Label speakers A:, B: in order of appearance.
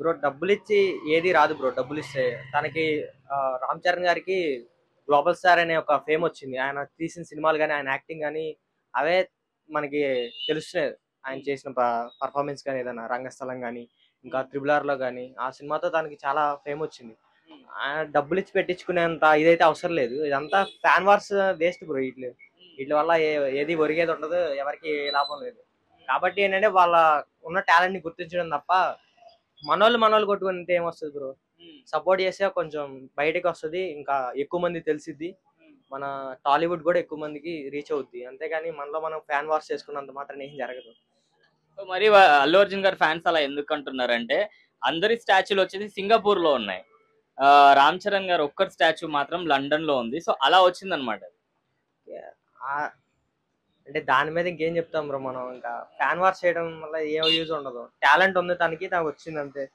A: Bro డబ్బులిచ్చి ఏది రాదు బ్రో. డబ్బులిస్తే తనకి రామ్ చరణ్ గారికి గ్లోబల్ స్టార్ అనే ఒక ఫేమ్ వచ్చింది. ఆయన తీసిన సినిమాలు కానీ, ఆయన యాక్టింగ్ కానీ అవే మనకి తెలుస్తున్నాయి. ఆయన చేసిన పర్ఫార్మెన్స్ కానీ, ఏదైనా రంగస్థలం కానీ, ఇంకా త్రిబుల్ ఆర్లో కానీ ఆ సినిమాతో తనకి చాలా ఫేమ్ వచ్చింది. ఆయన డబ్బులు ఇచ్చి పెట్టించుకునేంత ఇదైతే అవసరం లేదు. ఇదంతా ఫ్యాన్ వార్స్ వేస్ట్ బ్రో. వీటి వల్ల ఏది ఒరిగేది ఉండదు, ఎవరికి ఏ లాభం లేదు. కాబట్టి ఏంటంటే వాళ్ళ ఉన్న టాలెంట్ ని గుర్తించడం తప్ప మనోళ్ళు కొట్టుకుంటే ఏమొస్తుంది బ్రో. సపోర్ట్ చేస్తే కొంచెం బయటకు వస్తుంది, ఇంకా ఎక్కువ మంది తెలిసిద్ది. మన టాలీవుడ్ కూడా ఎక్కువ మందికి రీచ్ అవుద్ది. అంతేగాని మనలో మనం ఫ్యాన్ వార్స్ చేసుకున్నంత మాత్రం ఏం జరగదు.
B: సో మరి అల్లు అర్జున్ గారి ఫ్యాన్స్ అలా ఎందుకు అంటున్నారంటే అందరి స్టాచ్యూలు వచ్చేసి సింగపూర్ లో ఉన్నాయి. రామ్ చరణ్ గారు ఒక్కరి స్టాచ్యూ మాత్రం లండన్ లో ఉంది. సో అలా వచ్చిందనమాట.
A: ఆ- అంటే దాని మీద ఇంకేం చెప్తాం బ్రో మనం. ఇంకా ఫ్యాన్ వార్స్ చేయడం వల్ల ఏం యూజ్ ఉండదు. టాలెంట్ ఉంది తనకి, తనకు వచ్చింది అంతే.